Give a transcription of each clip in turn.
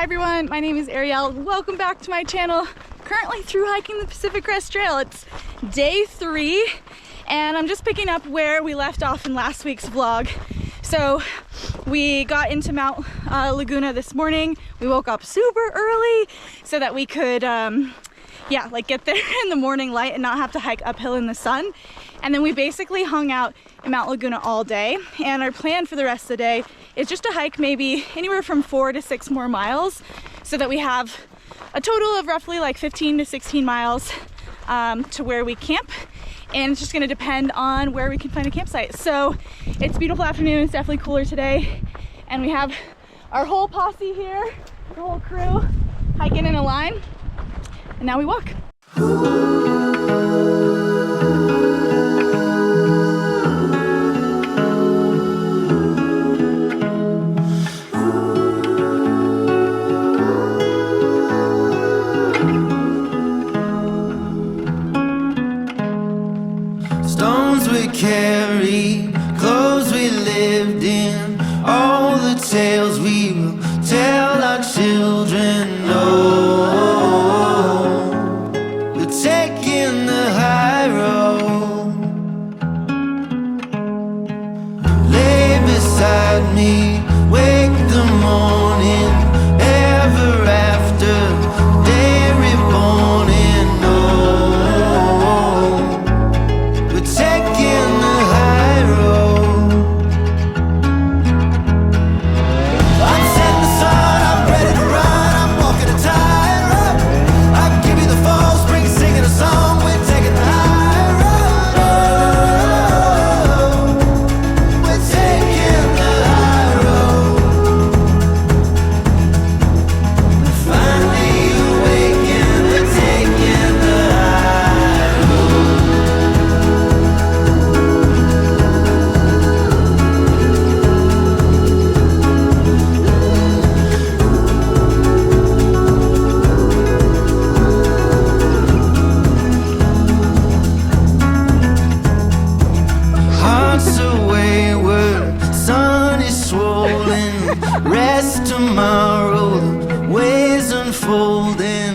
Hi everyone, my name is Arielle. Welcome back to my channel. Currently through hiking the Pacific Crest Trail. It's day 3 and I'm just picking up where we left off in last week's vlog. So we got into Mount Laguna this morning. We woke up super early so that we could get there in the morning light and not have to hike uphill in the sun. And then we basically hung out in Mount Laguna all day, and our plan for the rest of the day is just to hike maybe anywhere from 4 to 6 more miles so that we have a total of roughly like 15 to 16 miles to where we camp. And it's just going to depend on where we can find a campsite. So it's a beautiful afternoon. It's definitely cooler today, and we have our whole posse here, the whole crew hiking in a line, and now we walk. Stones we carried, clothes we lived in, all the tales we will tell our children. No, we're taking the high road. Lay beside me, wake the morning, ever after, day reborn in. Rest tomorrow, ways unfolding.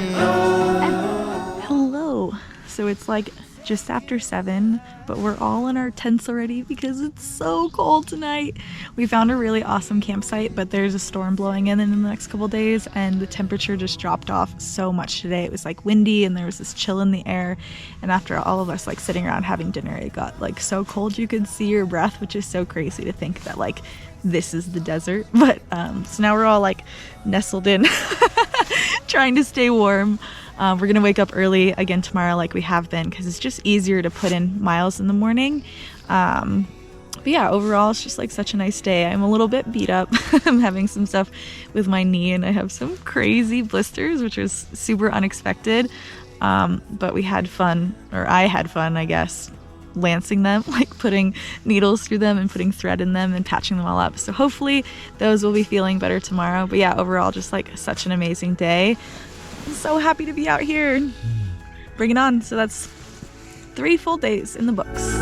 Hello. So it's like just after 7, but we're all in our tents already because it's so cold tonight. We found a really awesome campsite, but there's a storm blowing in the next couple days, and the temperature just dropped off so much today. It was like windy and there was this chill in the air, and after all of us like sitting around having dinner, it got like so cold you could see your breath, which is so crazy to think that like this is the desert. But so now we're all like nestled in trying to stay warm. We're gonna wake up early again tomorrow like we have been, because it's just easier to put in miles in the morning. But yeah, overall it's just like such a nice day. I'm a little bit beat up. I'm having some stuff with my knee and I have some crazy blisters, which was super unexpected. But we had fun, or I had fun, I guess, lancing them, like putting needles through them and putting thread in them and patching them all up. So hopefully those will be feeling better tomorrow. But yeah, overall just like such an amazing day. I'm so happy to be out here. Bring it on. So that's 3 full days in the books.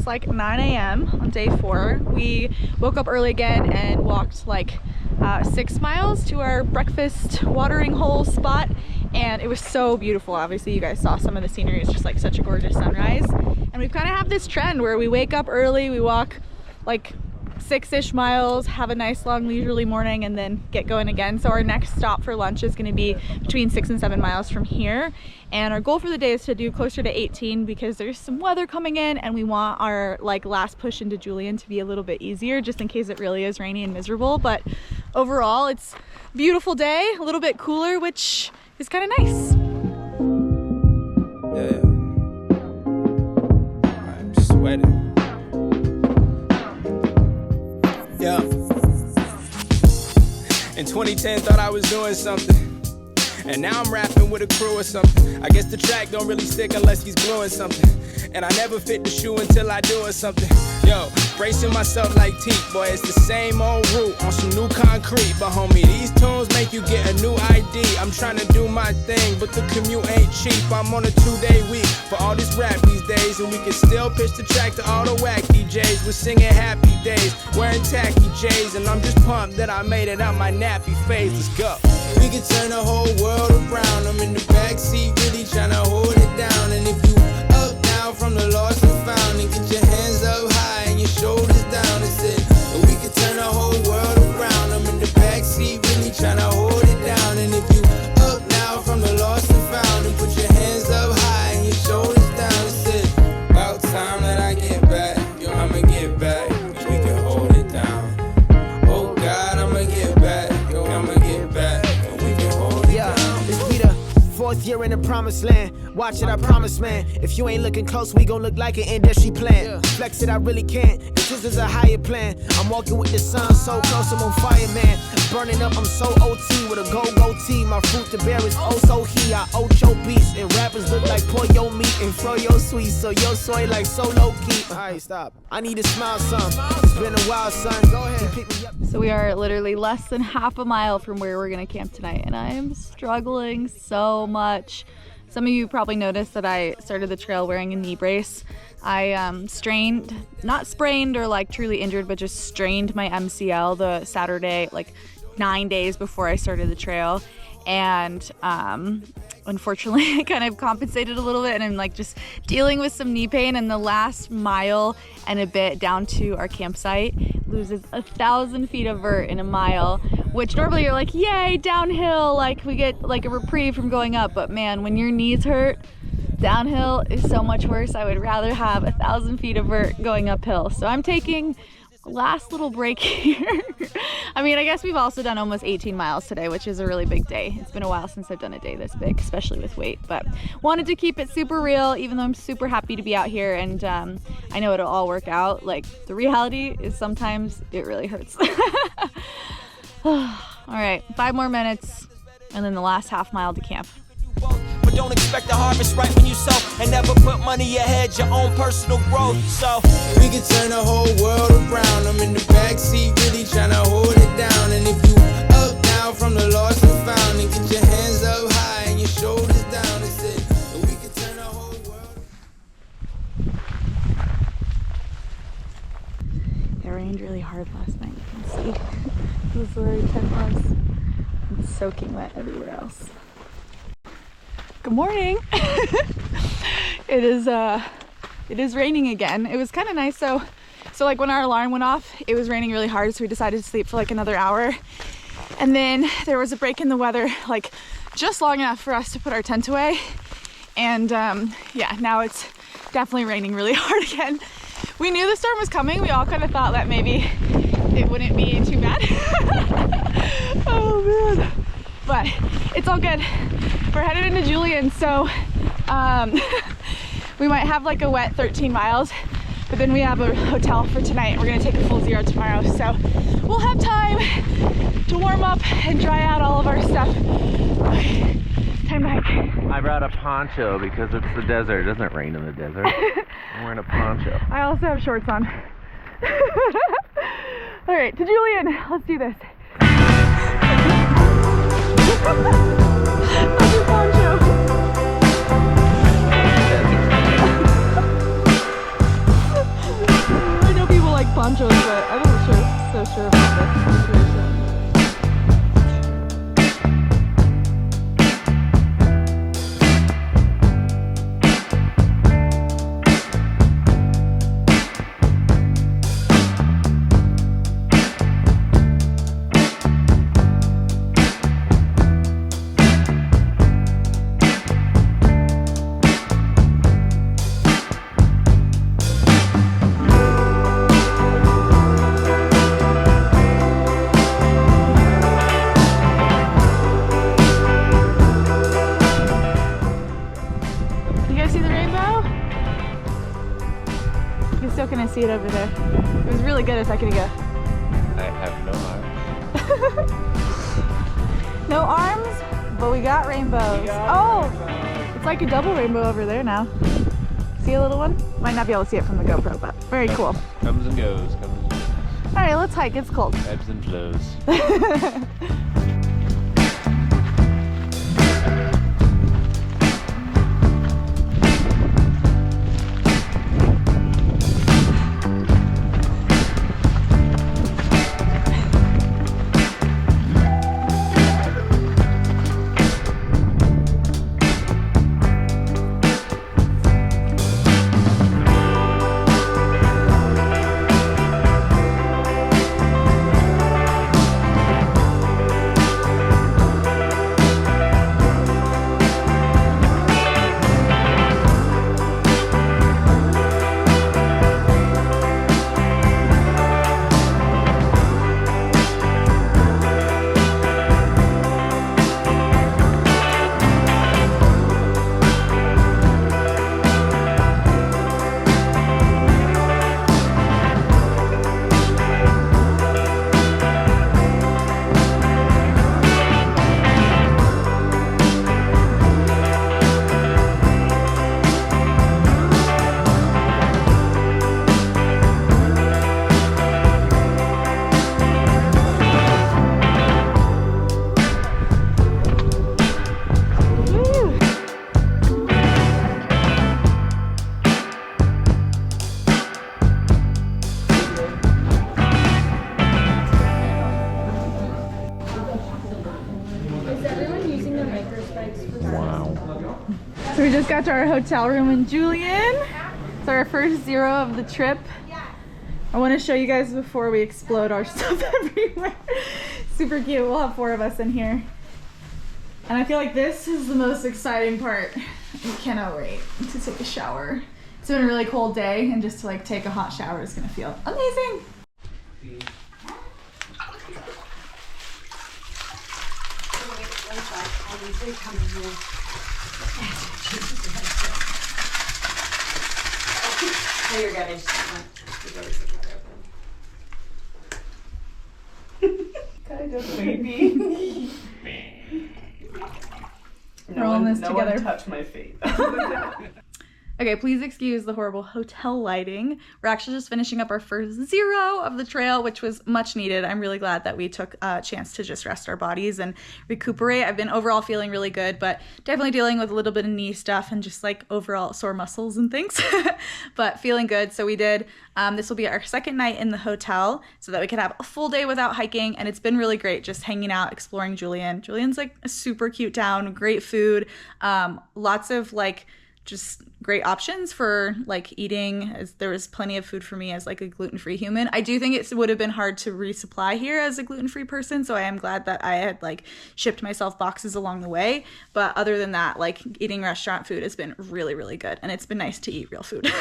Like 9 a.m. on day 4. We woke up early again and walked like 6 miles to our breakfast watering hole spot, and it was so beautiful. Obviously you guys saw some of the scenery. It's just like such a gorgeous sunrise, and we've kind of have this trend where we wake up early, we walk like 6-ish miles, have a nice long leisurely morning, and then get going again. So our next stop for lunch is going to be between 6 and 7 miles from here, and our goal for the day is to do closer to 18 because there's some weather coming in and we want our like last push into Julian to be a little bit easier just in case it really is rainy and miserable. But overall it's a beautiful day, a little bit cooler, which is kind of nice. Yeah, I'm sweating. Yeah. In 2010, thought I was doing something, and now I'm rapping with a crew or something. I guess the track don't really stick unless he's gluing something, and I never fit the shoe until I do it something. Yo, bracing myself like teeth, boy, it's the same old route on some new concrete. But homie, these tunes make you get a new ID. I'm trying to do my thing, but the commute ain't cheap. I'm on a 2-day week for all this rap these days, and we can still pitch the track to all the whack DJs. We're singing happy days, wearing tacky J's, and I'm just pumped that I made it out my nappy phase. Let's go. We can turn the whole world around. I'm in the backseat, really trying to hold it down. And if you up now from the lost and found, and get your hands up high and your shoulders down, and said we can turn the whole world around. I'm in the backseat, really trying to hold it down. And if you up now from the lost and found, and put your hands up high and your shoulders down, and said about time that I get back. Yo, I'ma get back, we can hold it down. Oh God, I'ma get back. Yo, I'ma get back, and we can hold it down. This be the 4th year in the promised land. Watch it, I promise, man. If you ain't looking close, we gon' look like an industry plan. Flex it, I really can't. This is a higher plan. I'm walking with the sun so close, I'm on fire, man. Burning up, I'm so OT with a goatee. My fruit to bear is oh so he. I ocho beats, and rappers look like pollo meat and froyo sweet. So yo soy like so low key. Alright, stop. I need to smile some. It's been a while, son. Go ahead, pick me up. So we are literally less than half a mile from where we're gonna camp tonight, and I am struggling so much. Some of you probably noticed that I started the trail wearing a knee brace. I strained, not sprained or like truly injured, but just strained my MCL the Saturday, like 9 days before I started the trail. And unfortunately I kind of compensated a little bit, and I'm like just dealing with some knee pain. And the last mile and a bit down to our campsite loses 1,000 feet of vert in a mile, which normally you're like, yay, downhill, like we get like a reprieve from going up. But man, when your knees hurt, downhill is so much worse. I would rather have 1,000 feet of vert going uphill. So I'm taking last little break here. I mean, I guess we've also done almost 18 miles today, which is a really big day. It's been a while since I've done a day this big, especially with weight, but wanted to keep it super real, even though I'm super happy to be out here. And I know it'll all work out. Like, the reality is sometimes it really hurts. All right, 5 more minutes and then the last half mile to camp. But don't expect a harvest right when you sow, and never put money ahead your own personal growth. So we can turn the whole world around. I'm in the backseat, really trying to hold it down. And if you up now from the lost and found, and get your hands up high and your shoulders down, and say we can turn the whole world. It rained really hard last night, you can see. This is where 10 was. It's soaking wet everywhere else. Good morning. It is raining again. It was kind of nice. So like when our alarm went off, it was raining really hard, so we decided to sleep for like another hour. And then there was a break in the weather, like just long enough for us to put our tent away. And yeah, now it's definitely raining really hard again. We knew the storm was coming. We all kind of thought that maybe it wouldn't be too bad. Oh man. But it's all good. We're headed into Julian, so we might have like a wet 13 miles, but then we have a hotel for tonight. We're gonna take a full 0 tomorrow, so we'll have time to warm up and dry out all of our stuff. Okay, time to hike. I brought a poncho because it's the desert. It doesn't rain in the desert. I'm wearing a poncho. I also have shorts on. All right, to Julian, let's do this. That's your poncho. I know people like ponchos, but I'm not so sure about this situation. You still couldn't see it over there. It was really good a second ago. I have no arms. No arms, but we got rainbows. It's like a double rainbow over there now. See a little one? Might not be able to see it from the GoPro, but very cool. Comes and goes, comes and goes. All right, let's hike. It's cold. Ebbs and flows. So we just got to our hotel room in Julian. It's our first 0 of the trip. I want to show you guys before we explode our stuff everywhere. Super cute. We'll have 4 of us in here. And I feel like this is the most exciting part. I cannot wait to take a shower. It's been a really cold day, and just to like take a hot shower is gonna feel amazing. Oh, you're good. I just kind of baby. We're all in this together. No one touch my feet. Okay, please excuse the horrible hotel lighting. We're actually just finishing up our first 0 of the trail, which was much needed. I'm really glad that we took a chance to just rest our bodies and recuperate. I've been overall feeling really good, but definitely dealing with a little bit of knee stuff and just like overall sore muscles and things, but feeling good. So we did, this will be our second night in the hotel so that we can have a full day without hiking. And it's been really great just hanging out, exploring Julian. Julian's like a super cute town, great food, lots of like just great options for like eating, as there was plenty of food for me as like a gluten-free human. I do think it would have been hard to resupply here as a gluten-free person, so I am glad that I had like shipped myself boxes along the way. But other than that, like eating restaurant food has been really, really good, and it's been nice to eat real food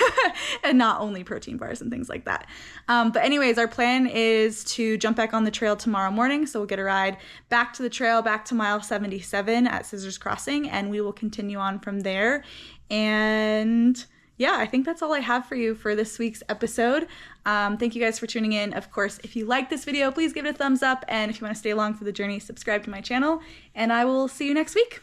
and not only protein bars and things like that. But anyways, our plan is to jump back on the trail tomorrow morning, so we'll get a ride back to the trail, back to mile 77 at Scissors Crossing, and we will continue on from there. And yeah, I think that's all I have for you for this week's episode. Thank you guys for tuning in. Of course, if you like this video, please give it a thumbs up. And if you want to stay along for the journey, subscribe to my channel. And I will see you next week.